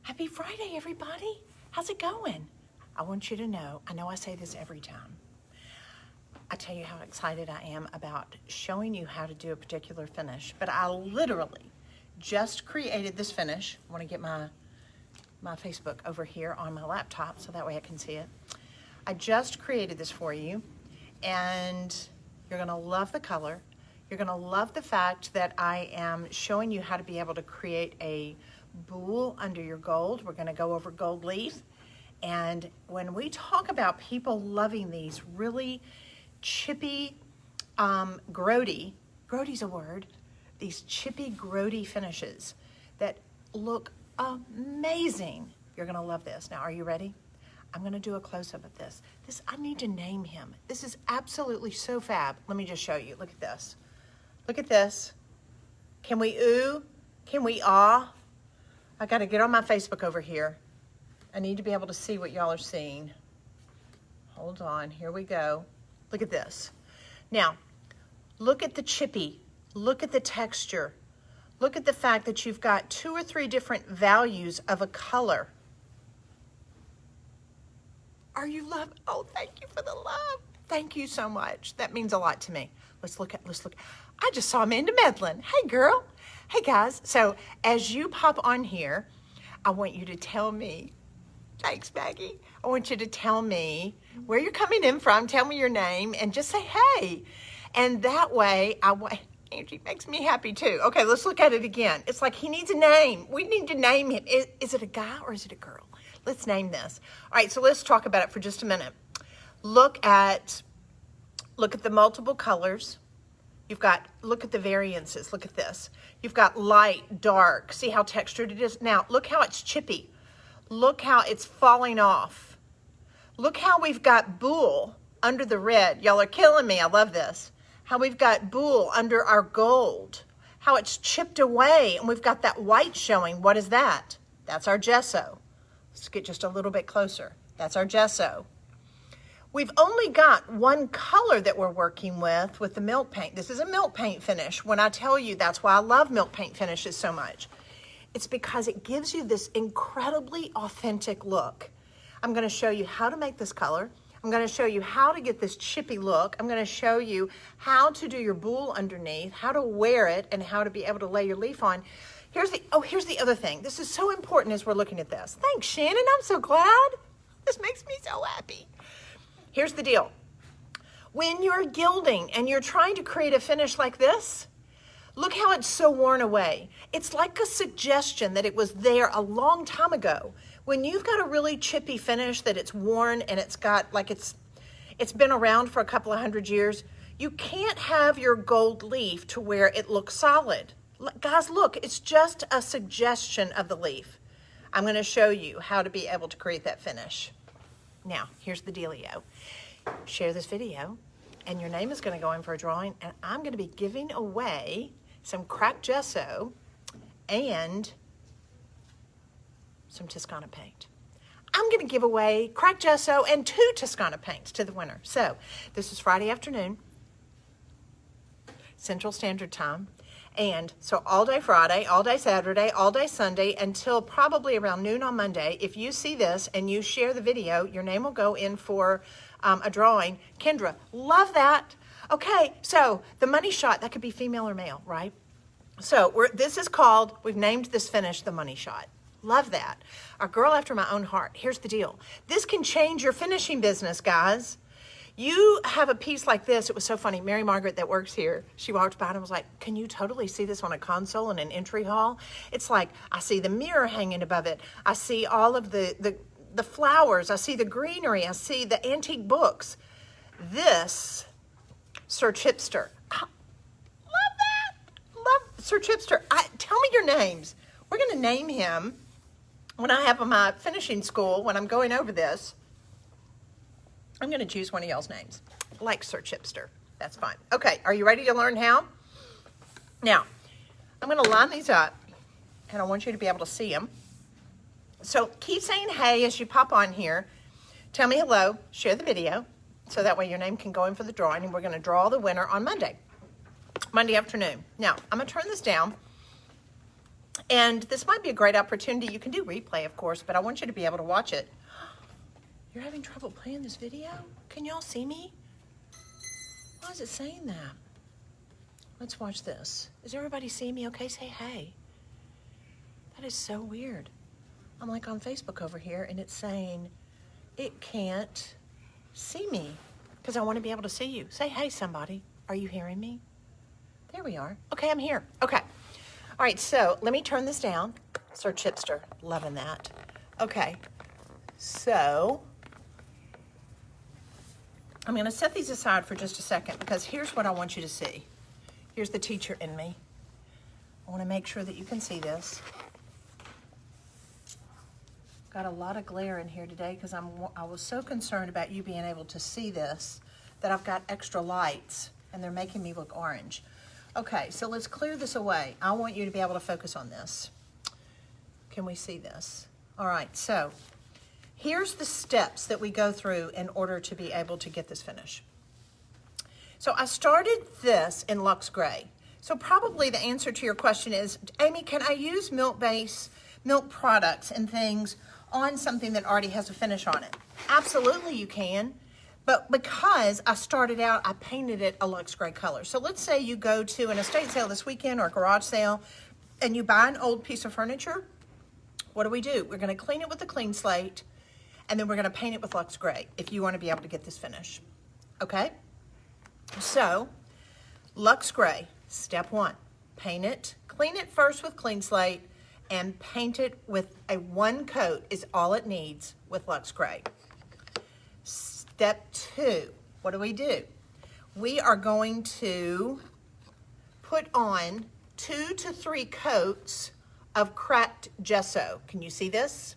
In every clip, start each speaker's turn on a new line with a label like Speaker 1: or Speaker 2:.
Speaker 1: Happy Friday, everybody. How's it going? I want you to know I say this every time. I tell you how excited I am about showing you how to do a particular finish, but I literally just created this finish. I want to get my Facebook over here on my laptop so that way I can see it. I just created this for you, and you're gonna love the color. You're gonna love the fact that I am showing you how to be able to create a boule under your gold. We're gonna go over gold leaf. And when we talk about people loving these really chippy, grody's a word, these chippy grody finishes that look amazing. You're gonna love this. Now, are you ready? I'm gonna do a close-up of this. I need to name him. This is absolutely so fab. Let me just show you. Look at this. Look at this. Can we ooh? Can we ah? I gotta get on my Facebook over here. I need to be able to see what y'all are seeing. Hold on, here we go. Look at this. Now, look at the chippy. Look at the texture. Look at the fact that you've got 2 or 3 different values of a color. Are you love? Oh, thank you for the love. Thank you so much. That means a lot to me. Let's look. I just saw Amanda Medlin. Hey, girl. Hey, guys. So as you pop on here, I want you to tell me, thanks, Maggie. I want you to tell me where you're coming in from. Tell me your name and just say, hey. And that way, Angie makes me happy too. Okay, let's look at it again. It's like he needs a name. We need to name him. Is it a guy or is it a girl? Let's name this. All right, so let's talk about it for just a minute. Look at the multiple colors. Look at the variances. Look at this. You've got light, dark. See how textured it is? Now, look how it's chippy. Look how it's falling off. Look how we've got boule under the red. Y'all are killing me. I love this. How we've got boule under our gold. How it's chipped away and we've got that white showing. What is that? That's our gesso. Let's get just a little bit closer. That's our gesso. We've only got one color that we're working with the milk paint. This is a milk paint finish. When I tell you that's why I love milk paint finishes so much. It's because it gives you this incredibly authentic look. I'm gonna show you how to make this color. I'm gonna show you how to get this chippy look. I'm gonna show you how to do your boule underneath, how to wear it, and how to be able to lay your leaf on. Here's the other thing. This is so important as we're looking at this. Thanks, Shannon, I'm so glad. This makes me so happy. Here's the deal. When you're gilding and you're trying to create a finish like this, look how it's so worn away. It's like a suggestion that it was there a long time ago. When you've got a really chippy finish that it's worn and it's got like it's been around for a couple of 100 years, you can't have your gold leaf to where it looks solid. Guys, look, it's just a suggestion of the leaf. I'm gonna show you how to be able to create that finish. Now, here's the dealio. Share this video, and your name is gonna go in for a drawing, and I'm gonna be giving away some cracked gesso and some Toscana paint. I'm gonna give away cracked gesso and 2 Toscana paints to the winner. So, this is Friday afternoon, Central Standard Time. And so all day Friday, all day Saturday, all day Sunday, until probably around noon on Monday, if you see this and you share the video, your name will go in for a drawing. Kendra, love that. Okay, so the money shot, that could be female or male, right? So we've named this finish the money shot. Love that. A girl after my own heart. Here's the deal. This can change your finishing business, guys. You have a piece like this. It was so funny. Mary Margaret that works here, she walked by and was like, can you totally see this on a console in an entry hall? It's like, I see the mirror hanging above it. I see all of the flowers. I see the greenery. I see the antique books. This, Sir Chipster. Love that. Love Sir Chipster. Tell me your names. We're going to name him when I have my finishing school, when I'm going over this. I'm going to choose one of y'all's names, like Sir Chipster. That's fine. Okay, are you ready to learn how? Now, I'm going to line these up, and I want you to be able to see them. So keep saying hey as you pop on here. Tell me hello, share the video, so that way your name can go in for the drawing, and we're going to draw the winner on Monday afternoon. Now, I'm going to turn this down, And this might be a great opportunity. You can do replay, of course, but I want you to be able to watch it. You're having trouble playing this video? Can y'all see me? Why is it saying that? Let's watch this. Is everybody seeing me okay? Say hey. That is so weird. I'm like on Facebook over here and it's saying it can't see me because I want to be able to see you. Say hey, somebody. Are you hearing me? There we are. Okay, I'm here. Okay. All right, so let me turn this down. Sir Chipster, loving that. Okay, so I'm going to set these aside for just a second because here's what I want you to see. Here's the teacher in me. I want to make sure that you can see this. Got a lot of glare in here today because I was so concerned about you being able to see this that I've got extra lights and they're making me look orange. Okay, so let's clear this away. I want you to be able to focus on this. Can we see this? All right, so here's the steps that we go through in order to be able to get this finish. So I started this in Luxe Gray. So probably the answer to your question is, Amy, can I use milk products and things on something that already has a finish on it? Absolutely you can, but because I started out, I painted it a Luxe Gray color. So let's say you go to an estate sale this weekend or a garage sale and you buy an old piece of furniture. What do? We're gonna clean it with a clean slate and then we're gonna paint it with Luxe Gray if you wanna be able to get this finish, okay? So, Luxe Gray, step one, paint it, clean it first with clean slate, and paint it with a one coat is all it needs with Luxe Gray. Step two, what do? We are going to put on 2 to 3 coats of cracked gesso. Can you see this?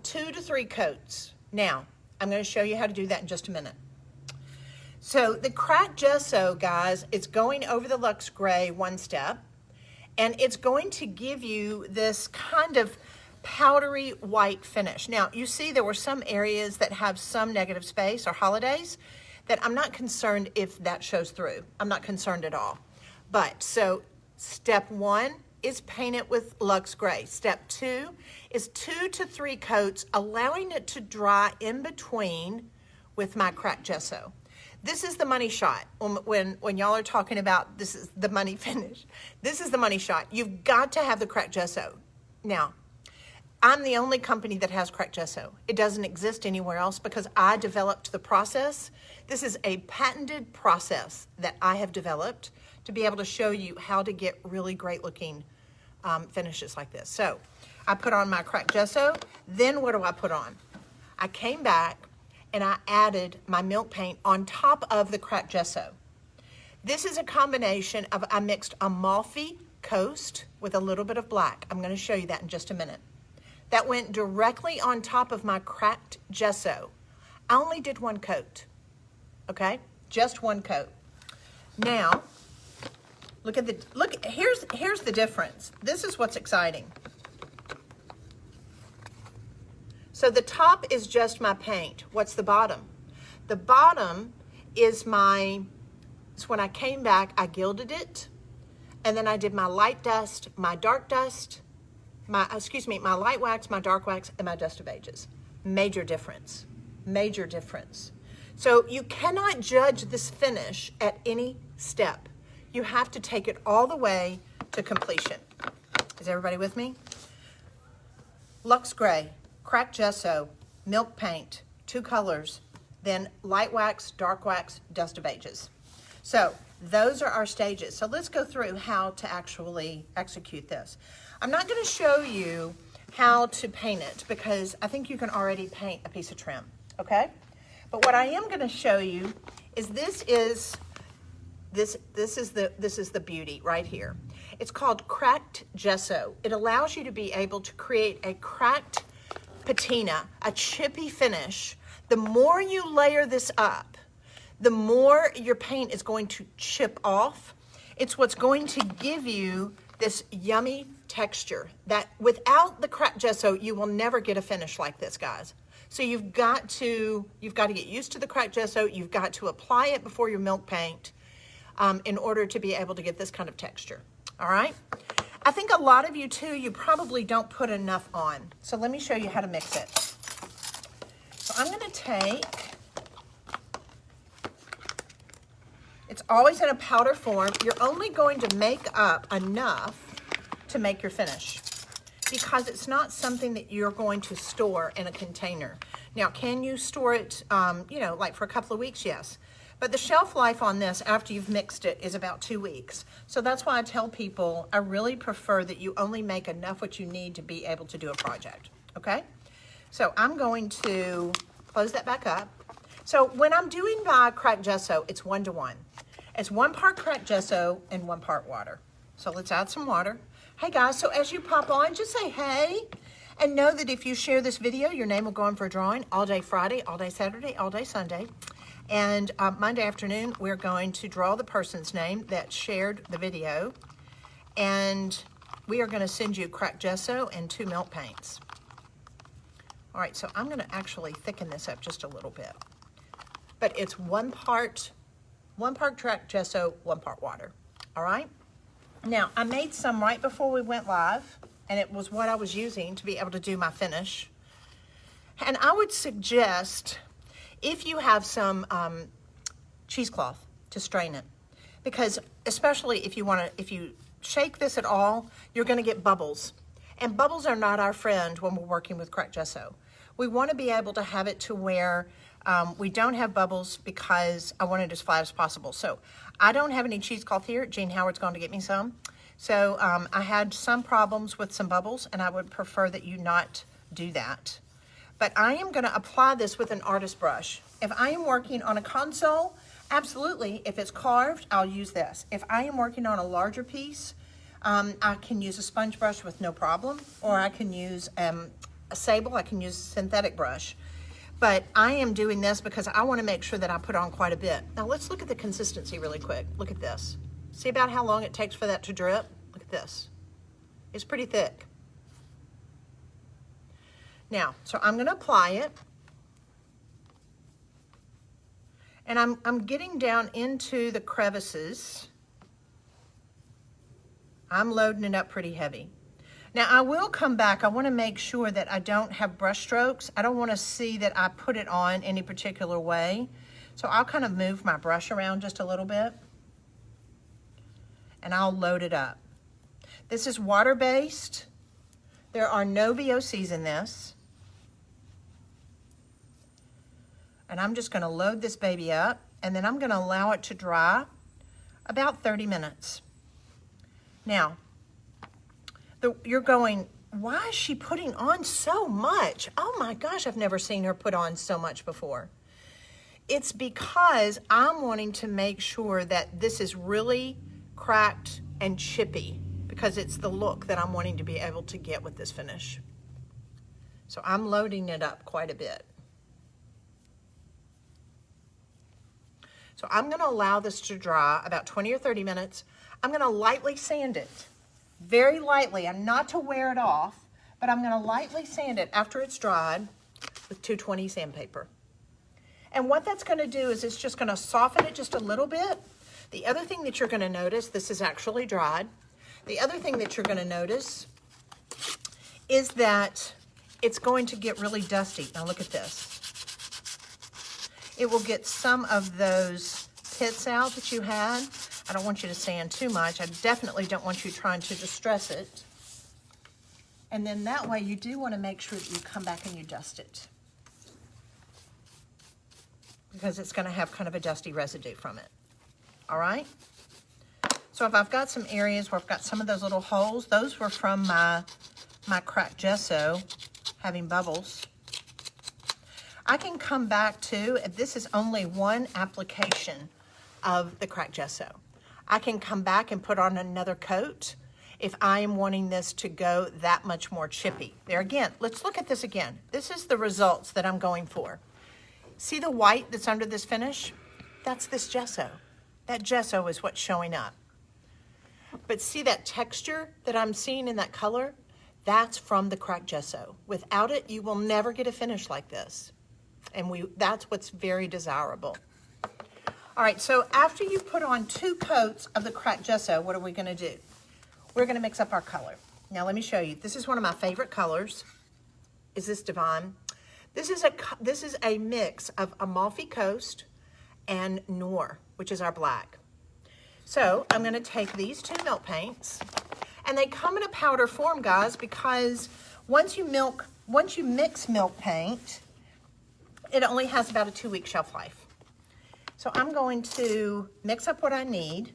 Speaker 1: 2 to 3 coats. Now, I'm going to show you how to do that in just a minute. So the cracked gesso, guys, it's going over the Luxe Gray one step, and it's going to give you this kind of powdery white finish. Now, you see there were some areas that have some negative space or holidays that I'm not concerned if that shows through. I'm not concerned at all. But, so step one is paint it with Luxe Gray. Step two is 2 to 3 coats, allowing it to dry in between with my cracked gesso. This is the money shot. When y'all are talking about this is the money finish, this is the money shot. You've got to have the cracked gesso. Now, I'm the only company that has cracked gesso. It doesn't exist anywhere else because I developed the process. This is a patented process that I have developed to be able to show you how to get really great looking finishes like this. So I put on my cracked gesso. Then what do I put on? I came back and I added my milk paint on top of the cracked gesso. This is a combination of, I mixed Amalfi Coast with a little bit of black. I'm going to show you that in just a minute. That went directly on top of my cracked gesso. I only did 1 coat, okay? Just 1 coat. Now, here's the difference. This is what's exciting. So the top is just my paint. What's the bottom? The bottom is it's when I came back, I gilded it, and then I did my light dust, my dark dust, my light wax, my dark wax, and my dust of ages. Major difference, major difference. So you cannot judge this finish at any step. You have to take it all the way to completion. Is everybody with me? Luxe Gray, cracked gesso, milk paint, 2 colors, then light wax, dark wax, dust of ages. So those are our stages. So let's go through how to actually execute this. I'm not going to show you how to paint it because I think you can already paint a piece of trim, okay? But what I am going to show you is this is the beauty right here. It's called cracked gesso. It allows you to be able to create a cracked patina, a chippy finish. The more you layer this up, the more your paint is going to chip off. It's what's going to give you this yummy texture that without the cracked gesso, you will never get a finish like this, guys. So you've got to get used to the cracked gesso. You've got to apply it before your milk paint in order to be able to get this kind of texture. All right. I think a lot of you too, you probably don't put enough on. So let me show you how to mix it. So I'm gonna take, it's always in a powder form. You're only going to make up enough to make your finish because it's not something that you're going to store in a container. Now, can you store it, you know, like for a couple of weeks? Yes. But the shelf life on this after you've mixed it is about 2 weeks. So that's why I tell people I really prefer that you only make enough what you need to be able to do a project, okay? So I'm going to close that back up. So when I'm doing my cracked gesso, it's 1-to-1. It's 1 part cracked gesso and 1 part water. So let's add some water. Hey guys, so as you pop on, just say hey. And know that if you share this video, your name will go in for a drawing all day Friday, all day Saturday, all day Sunday. And Monday afternoon, we're going to draw the person's name that shared the video. And we are going to send you cracked gesso and 2 milk paints. All right, so I'm going to actually thicken this up just a little bit. But it's 1 part cracked gesso, 1 part water. All right? Now, I made some right before we went live, and it was what I was using to be able to do my finish. And I would suggest, if you have some cheesecloth, to strain it. Because especially if you shake this at all, you're gonna get bubbles. And bubbles are not our friend when we're working with cracked gesso. We wanna be able to have it to where we don't have bubbles because I want it as flat as possible. So I don't have any cheesecloth here. Jean Howard's going to get me some. So I had some problems with some bubbles, and I would prefer that you not do that. But I am going to apply this with an artist brush. If I am working on a console, absolutely. If it's carved, I'll use this. If I am working on a larger piece, I can use a sponge brush with no problem, or I can use a sable. I can use a synthetic brush. But I am doing this because I want to make sure that I put on quite a bit. Now let's look at the consistency really quick. Look at this. See about how long it takes for that to drip? Look at this. It's pretty thick. Now, so I'm going to apply it. And I'm getting down into the crevices. I'm loading it up pretty heavy. Now I will come back. I want to make sure that I don't have brush strokes. I don't want to see that I put it on any particular way. So I'll kind of move my brush around just a little bit. And I'll load it up. This is water-based. There are no VOCs in this. And I'm just going to load this baby up, and then I'm going to allow it to dry about 30 minutes. Now, you're going, why is she putting on so much? Oh my gosh, I've never seen her put on so much before. It's because I'm wanting to make sure that this is really cracked and chippy, because it's the look that I'm wanting to be able to get with this finish. So I'm loading it up quite a bit. So I'm going to allow this to dry about 20 or 30 minutes. I'm going to lightly sand it, very lightly. I'm not to wear it off, but I'm going to lightly sand it after it's dried with 220 sandpaper. And what that's going to do is it's just going to soften it just a little bit. The other thing that you're going to notice, this is actually dried. The other thing that you're going to notice is that it's going to get really dusty. Now look at this. It will get some of those pits out that you had. I don't want you to sand too much. I definitely don't want you trying to distress it. And then that way you do want to make sure that you come back and you dust it, because it's going to have kind of a dusty residue from it. All right? So if I've got some areas where I've got some of those little holes, those were from my cracked gesso having bubbles. I can come back to, if this is only one application of the cracked gesso, I can come back and put on another coat if I am wanting this to go that much more chippy. There again, let's look at this again. This is the results that I'm going for. See the white that's under this finish? That's this gesso. That gesso is what's showing up. But see that texture that I'm seeing in that color? That's from the cracked gesso. Without it, you will never get a finish like this. And that's what's very desirable. All right, so after you put on 2 coats of the cracked gesso, what are we gonna do? we're gonna mix up our color. Now let me show you. This is one of my favorite colors. Is this divine? This is a mix of Amalfi Coast and Noir, which is our black. So I'm gonna take these two milk paints, and they come in a powder form, guys, because once you mix milk paint, it only has about a 2-week shelf life. So I'm going to mix up what I need.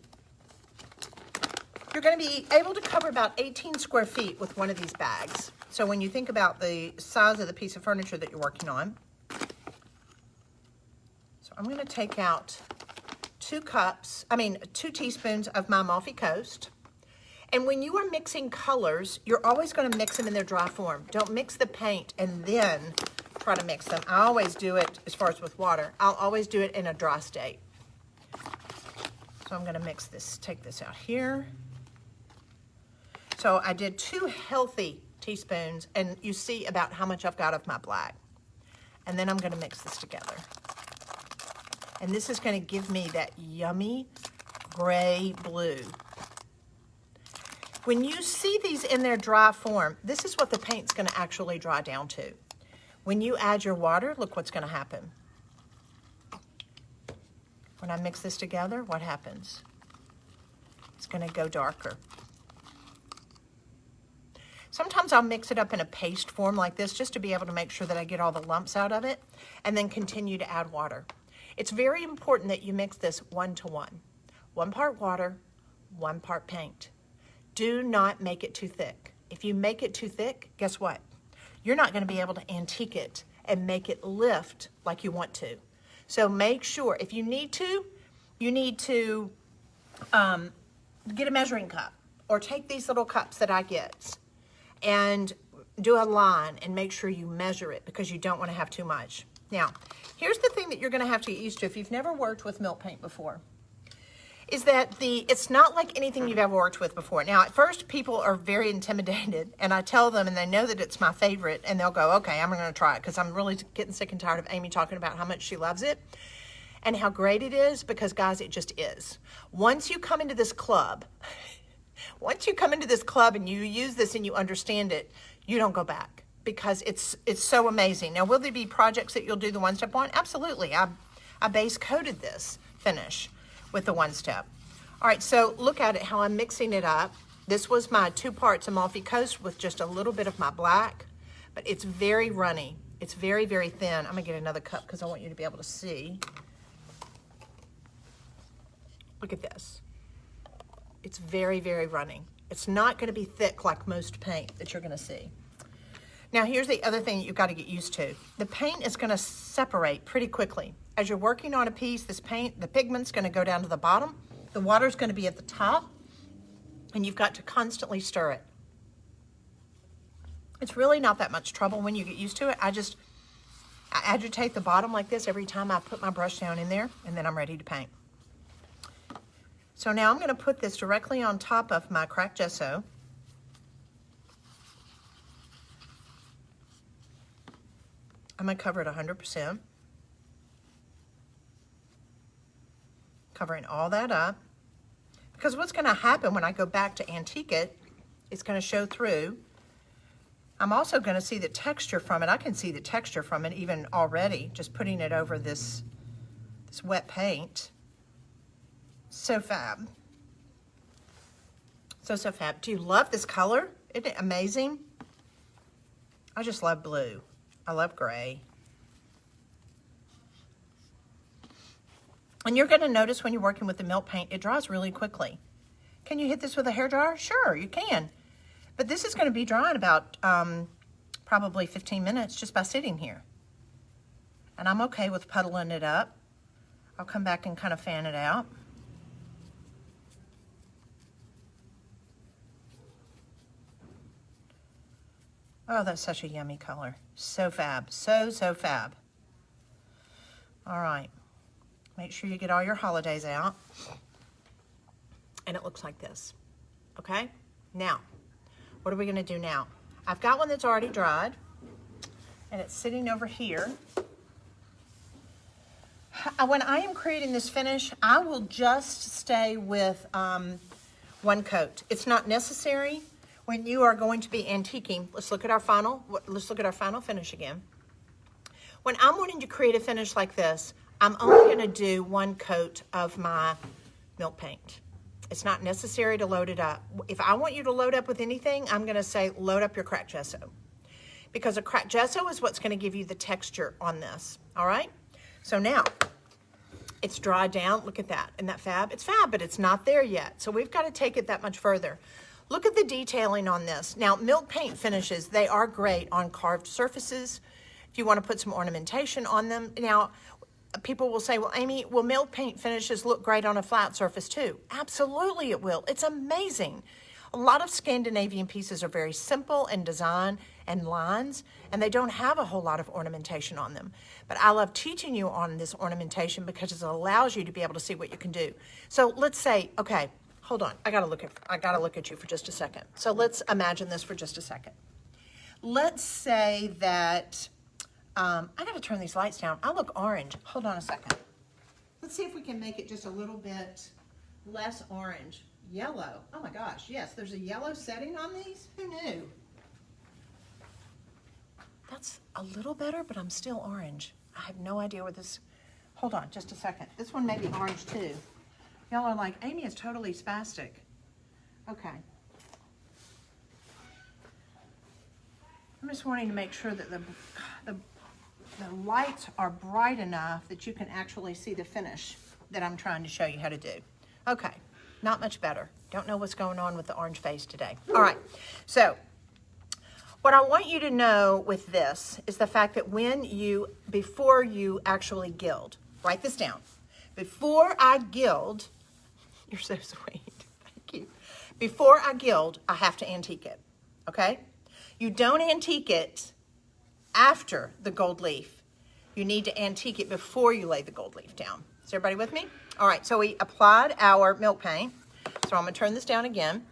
Speaker 1: You're going to be able to cover about 18 square feet with one of these bags. So when you think about the size of the piece of furniture that you're working on. So I'm going to take out 2 teaspoons of my Amalfi Coast. And when you are mixing colors, you're always going to mix them in their dry form. Don't mix the paint and then try to mix them. I always do it, as far as with water, I'll always do it in a dry state. So I'm going to mix this, take this out here. So I did 2 healthy teaspoons, and you see about how much I've got of my black. And then I'm going to mix this together. And this is going to give me that yummy gray blue. When you see these in their dry form, this is what the paint's going to actually dry down to. When you add your water, look what's going to happen. When I mix this together, what happens? It's going to go darker. Sometimes I'll mix it up in a paste form like this just to be able to make sure that I get all the lumps out of it, and then continue to add water. It's very important that you mix this 1-to-1. 1 part water, 1 part paint. Do not make it too thick. If you make it too thick, guess what? You're not going to be able to antique it and make it lift like you want to. So make sure, if you need to, get a measuring cup, or take these little cups that I get and do a line and make sure you measure it, because you don't want to have too much. Now, here's the thing that you're going to have to get used to if you've never worked with milk paint before, is that it's not like anything you've ever worked with before. Now, at first, people are very intimidated, and I tell them, and they know that it's my favorite, and they'll go, okay, I'm going to try it, because I'm really getting sick and tired of Amy talking about how much she loves it and how great it is, because, guys, it just is. Once you come into this club, and you use this and you understand it, you don't go back, because it's so amazing. Now, will there be projects that you'll do the one-step on? Absolutely. I base coated this finish with the one-step. All right, so look at it, how I'm mixing it up. This was my 2 parts Amalfi Coast with just a little bit of my black, but it's very runny. It's very, very thin. I'm gonna get another cup because I want you to be able to see. Look at this. It's very, very runny. It's not gonna be thick like most paint that you're gonna see. Now, here's the other thing you've got to get used to. The paint is gonna separate pretty quickly. As you're working on a piece, this paint, the pigment's gonna go down to the bottom, the water's gonna be at the top, and you've got to constantly stir it. It's really not that much trouble when you get used to it. I agitate the bottom like this every time I put my brush down in there, and then I'm ready to paint. So now I'm gonna put this directly on top of my cracked gesso. I'm gonna cover it 100%. Covering all that up. Because what's gonna happen when I go back to antique it, it's gonna show through. I'm also gonna see the texture from it. I can see the texture from it even already, just putting it over this wet paint. So fab. So fab. Do you love this color? Isn't it amazing? I just love blue. I love gray. And you're gonna notice when you're working with the milk paint, it dries really quickly. Can you hit this with a hairdryer? Sure, you can. But this is gonna be drying about probably 15 minutes just by sitting here. And I'm okay with puddling it up. I'll come back and kind of fan it out. Oh, that's such a yummy color. So fab, so fab. All right, make sure you get all your holidays out. And it looks like this, okay? Now, what are we gonna do now? I've got one that's already dried, and it's sitting over here. When I am creating this finish, I will just stay with 1 coat. It's not necessary when you are going to be antiquing. Let's look at our final finish again. When I'm wanting to create a finish like this, I'm only going to do 1 coat of my milk paint. It's not necessary to load it up. If I want you to load up with anything, I'm going to say load up your cracked gesso, because a cracked gesso is what's going to give you the texture on this. All right? So now it's dried down. Look at that. Isn't that fab? It's fab, but it's not there yet. So we've got to take it that much further. Look at the detailing on this. Now, milk paint finishes, they are great on carved surfaces. If you want to put some ornamentation on them. Now, people will say, well, Amy, will milk paint finishes look great on a flat surface too? Absolutely it will. It's amazing. A lot of Scandinavian pieces are very simple in design and lines, and they don't have a whole lot of ornamentation on them. But I love teaching you on this ornamentation because it allows you to be able to see what you can do. So let's say, okay, hold on. I gotta look at you for just a second. So let's imagine this for just a second. Let's say that, I gotta turn these lights down. I look orange. Hold on a second. Let's see if we can make it just a little bit less orange. Yellow. Oh my gosh, yes, there's a yellow setting on these. Who knew? That's a little better, but I'm still orange. I have no idea what this, hold on just a second. This one may be orange too. Y'all are like, Amy is totally spastic. Okay. I'm just wanting to make sure that the lights are bright enough that you can actually see the finish that I'm trying to show you how to do. Okay, not much better. Don't know what's going on with the orange face today. All right, so what I want you to know with this is the fact that before you actually gild, write this down. Before I gild, you're so sweet, thank you. Before I gild, I have to antique it, okay? You don't antique it after the gold leaf. You need to antique it before you lay the gold leaf down. Is everybody with me? All right, so we applied our milk paint. So I'm gonna turn this down again.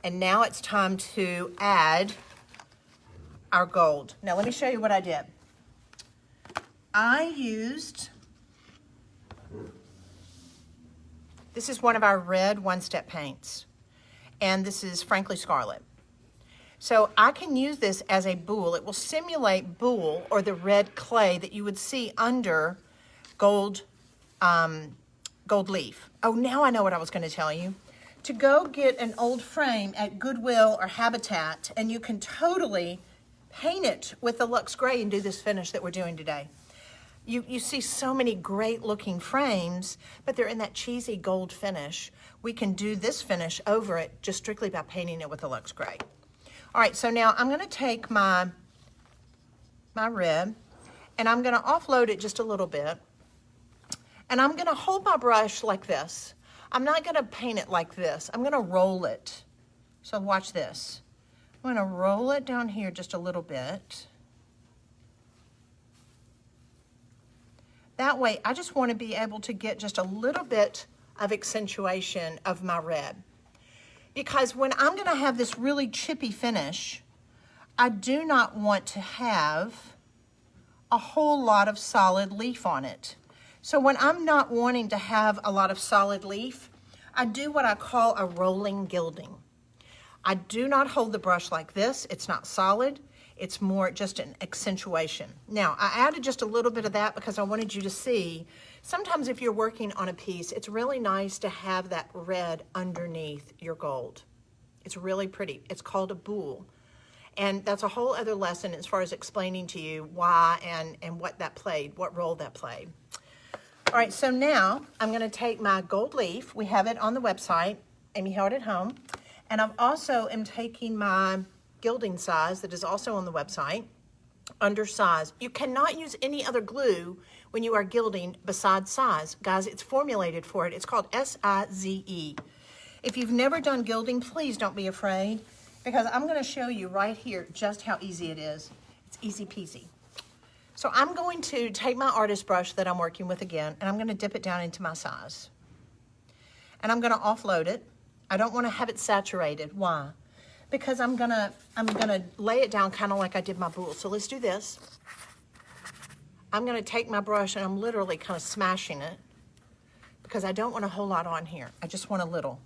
Speaker 1: And now it's time to add our gold. Now let me show you what I did. I used, this is one of our red one-step paints. And this is Frankly Scarlet. So I can use this as a boule. It will simulate boule, or the red clay that you would see under gold leaf. Oh, now I know what I was going to tell you. To go get an old frame at Goodwill or Habitat, and you can totally paint it with the Luxe Gray and do this finish that we're doing today. You see so many great looking frames, but they're in that cheesy gold finish. We can do this finish over it just strictly by painting it with the Luxe Gray. All right, so now I'm going to take my red, and I'm going to offload it just a little bit. And I'm going to hold my brush like this. I'm not going to paint it like this. I'm going to roll it. So watch this. I'm going to roll it down here just a little bit. That way, I just want to be able to get just a little bit of accentuation of my red. Because when I'm going to have this really chippy finish, I do not want to have a whole lot of solid leaf on it. So when I'm not wanting to have a lot of solid leaf, I do what I call a rolling gilding. I do not hold the brush like this. It's not solid. It's more just an accentuation. Now, I added just a little bit of that because I wanted you to see, sometimes if you're working on a piece, it's really nice to have that red underneath your gold. It's really pretty. It's called a boule. And that's a whole other lesson as far as explaining to you why and what that played, what role that played. All right, so now I'm going to take my gold leaf. We have it on the website, Amy Held at Home. And I also am taking my gilding size that is also on the website, under size. You cannot use any other glue when you are gilding besides size. Guys, it's formulated for it. It's called S-I-Z-E. If you've never done gilding, please don't be afraid, because I'm going to show you right here just how easy it is. It's easy peasy. So I'm going to take my artist brush that I'm working with again, and I'm going to dip it down into my size. And I'm going to offload it. I don't want to have it saturated. Why? Because I'm gonna lay it down kind of like I did my boule. So let's do this. I'm gonna take my brush and I'm literally kind of smashing it because I don't want a whole lot on here. I just want a little.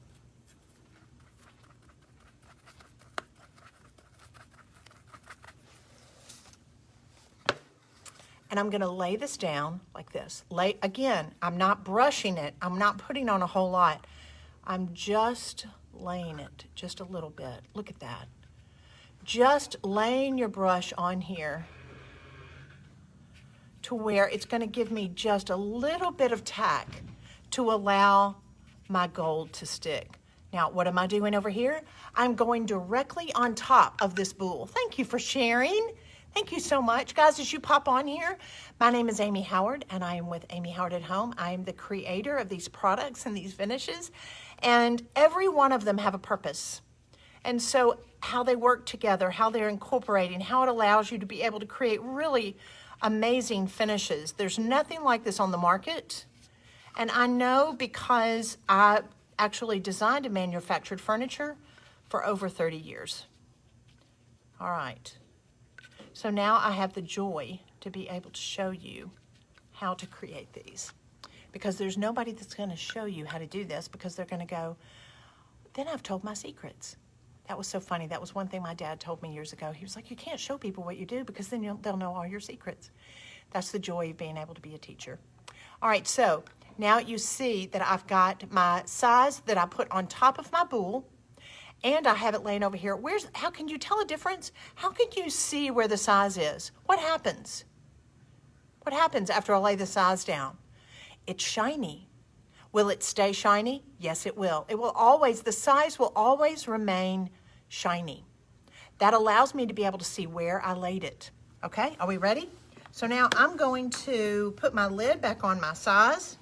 Speaker 1: And I'm gonna lay this down like this. Again, I'm not brushing it. I'm not putting on a whole lot. I'm just laying it just a little bit. Look at that. Just laying your brush on here to where it's gonna give me just a little bit of tack to allow my gold to stick. Now, what am I doing over here? I'm going directly on top of this bowl. Thank you for sharing. Thank you so much. Guys, as you pop on here, my name is Amy Howard, and I am with Amy Howard at Home. I am the creator of these products and these finishes, and every one of them have a purpose. And so how they work together, how they're incorporating, how it allows you to be able to create really amazing finishes. There's nothing like this on the market. And I know because I actually designed and manufactured furniture for over 30 years. All right. So now I have the joy to be able to show you how to create these. Because there's nobody that's going to show you how to do this, because they're going to go, then I've told my secrets. That was so funny. That was one thing my dad told me years ago. He was like, you can't show people what you do, because then they'll know all your secrets. That's the joy of being able to be a teacher. All right, so now you see that I've got my size that I put on top of my bowl, and I have it laying over here. How can you tell a difference? How can you see where the size is? What happens? What happens after I lay the size down? It's shiny. Will it stay shiny? Yes, it will. It will always, the size will always remain shiny. That allows me to be able to see where I laid it. Okay, are we ready? So now I'm going to put my lid back on my size,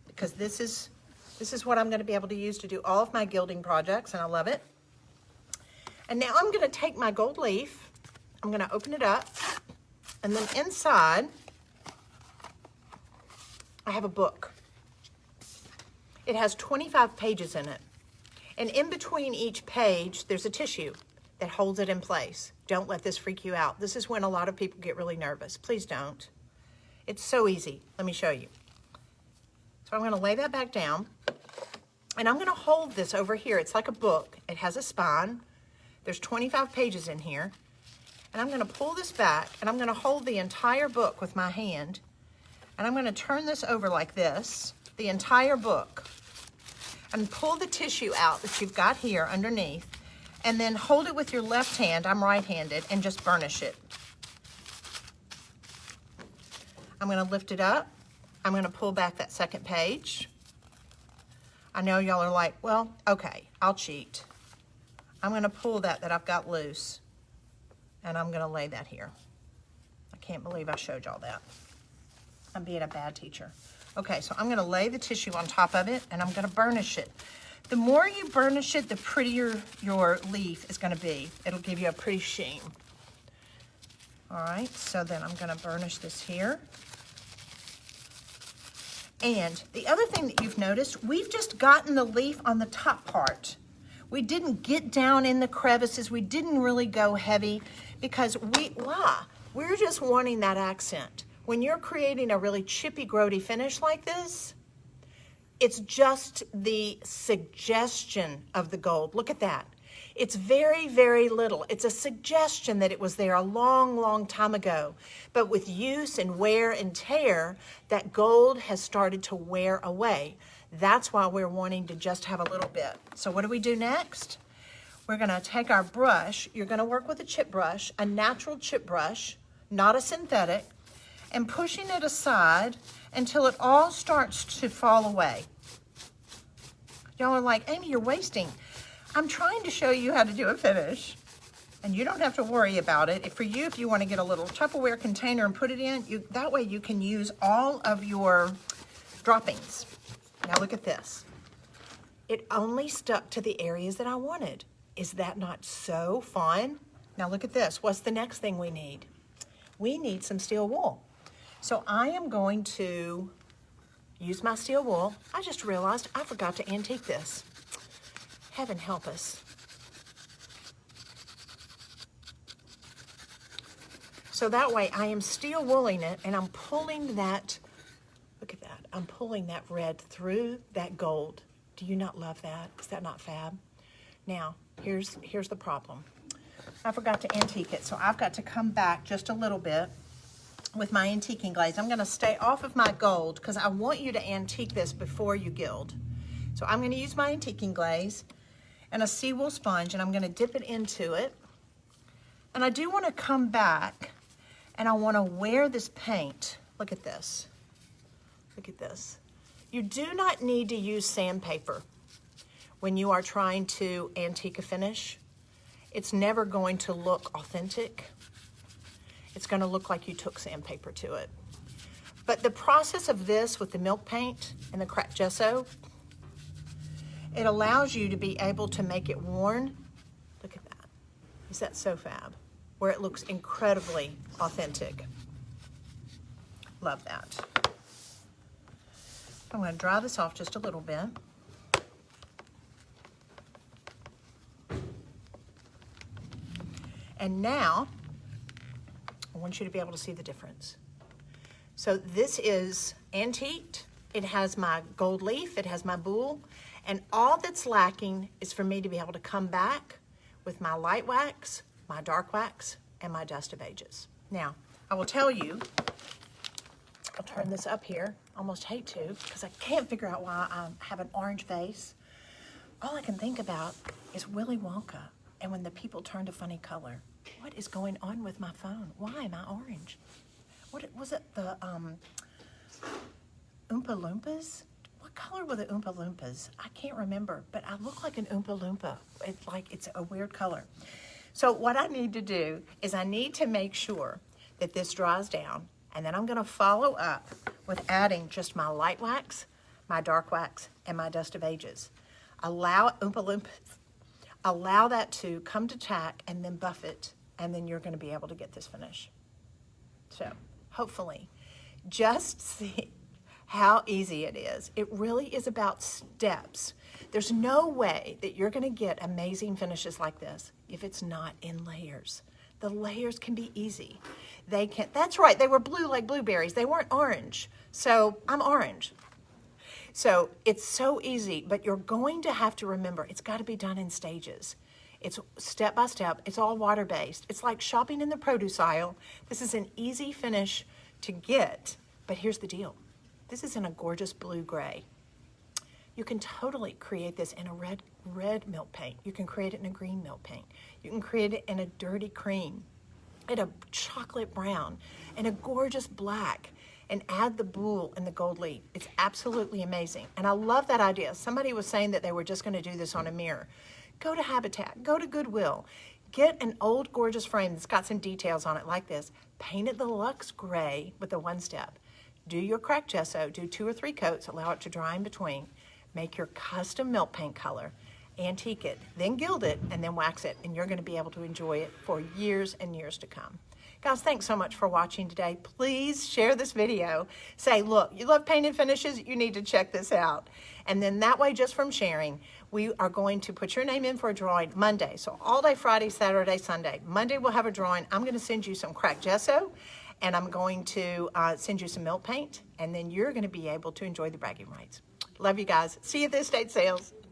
Speaker 1: because this is what I'm going to be able to use to do all of my gilding projects, and I love it. And now I'm going to take my gold leaf, I'm going to open it up, and then inside I have a book. It has 25 pages in it, and in between each page there's a tissue that holds it in place. Don't let this freak you out. This is when a lot of people get really nervous. Please don't. It's so easy. Let me show you. So I'm going to lay that back down, and I'm going to hold this over here. It's like a book. It has a spine. There's 25 pages in here, and I'm going to pull this back, and I'm going to hold the entire book with my hand, and I'm going to turn this over like this, the entire book, and pull the tissue out that you've got here underneath, and then hold it with your left hand, I'm right-handed, and just burnish it. I'm going to lift it up. I'm going to pull back that second page. I know y'all are like, well, okay, I'll cheat. I'm going to pull that I've got loose, and I'm going to lay that here. I can't believe I showed y'all that. I'm being a bad teacher. Okay, so I'm going to lay the tissue on top of it, and I'm going to burnish it. The more you burnish it, the prettier your leaf is going to be. It'll give you a pretty sheen. All right, so then I'm going to burnish this here. And the other thing that you've noticed, we've just gotten the leaf on the top part. We didn't get down in the crevices. We didn't really go heavy, because we're just wanting that accent. When you're creating a really chippy, grody finish like this, it's just the suggestion of the gold. Look at that. It's very, very little. It's a suggestion that it was there a long, long time ago. But with use and wear and tear, that gold has started to wear away. That's why we're wanting to just have a little bit. So what do we do next? We're going to take our brush. You're going to work with a chip brush, a natural chip brush, not a synthetic, and pushing it aside until it all starts to fall away. Y'all are like, Amy, you're wasting. I'm trying to show you how to do a finish, and you don't have to worry about it. For you, if you want to get a little Tupperware container and put it in, that way you can use all of your droppings. Now look at this. It only stuck to the areas that I wanted. Is that not so fun? Now look at this. What's the next thing we need? We need some steel wool. So I am going to use my steel wool. I just realized I forgot to antique this. Heaven help us. So that way I am steel wooling it, and I'm pulling that, look at that, I'm pulling that red through that gold. Do you not love that? Is that not fab? Now, here's the problem. I forgot to antique it, so I've got to come back just a little bit, with my antiquing glaze. I'm gonna stay off of my gold because I want you to antique this before you gild. So I'm gonna use my antiquing glaze and a seawool sponge, and I'm gonna dip it into it. And I do wanna come back and I wanna wear this paint. Look at this, look at this. You do not need to use sandpaper when you are trying to antique a finish. It's never going to look authentic. It's gonna look like you took sandpaper to it. But the process of this with the milk paint and the cracked gesso, it allows you to be able to make it worn. Look at that. Is that so fab? Where it looks incredibly authentic. Love that. I'm gonna dry this off just a little bit. And now, I want you to be able to see the difference. So this is antiqued. It has my gold leaf, it has my buhl, and all that's lacking is for me to be able to come back with my light wax, my dark wax, and my dust of ages. Now, I will tell you, I'll turn this up here. Almost hate to, because I can't figure out why I have an orange face. All I can think about is Willy Wonka, and when the people turned a funny color. What is going on with my phone? Why am I orange? What was it, the Oompa Loompas? What color were the Oompa Loompas? I can't remember, but I look like an Oompa Loompa. It's a weird color. So what I need to do is I need to make sure that this dries down, and then I'm gonna follow up with adding just my light wax, my dark wax, and my dust of ages. Allow Oompa Loompas, allow that to come to tack and then buff it, and then you're gonna be able to get this finish. So hopefully, just see how easy it is. It really is about steps. There's no way that you're gonna get amazing finishes like this if it's not in layers. The layers can be easy. They can, that's right, they were blue like blueberries. They weren't orange. So I'm orange. So it's so easy, but you're going to have to remember it's got to be done in stages. It's step by step. It's all water-based. It's like shopping in the produce aisle. This is an easy finish to get, but here's the deal. This is in a gorgeous blue-gray. You can totally create this in a red milk paint. You can create it in a green milk paint. You can create it in a dirty cream, in a chocolate brown, and a gorgeous black, and add the buhl and the gold leaf. It's absolutely amazing. And I love that idea. Somebody was saying that they were just gonna do this on a mirror. Go to Habitat, go to Goodwill, get an old gorgeous frame that's got some details on it like this, paint it the luxe gray with the one step. Do your cracked gesso, do 2 or 3 coats, allow it to dry in between, make your custom milk paint color, antique it, then gild it, and then wax it, and you're gonna be able to enjoy it for years and years to come. Guys, thanks so much for watching today. Please share this video. Say, look, you love painted finishes, you need to check this out. And then that way, just from sharing, we are going to put your name in for a drawing Monday. So all day Friday, Saturday, Sunday. Monday we'll have a drawing. I'm gonna send you some cracked gesso, and I'm going to send you some milk paint, and then you're gonna be able to enjoy the bragging rights. Love you guys. See you at the estate sales.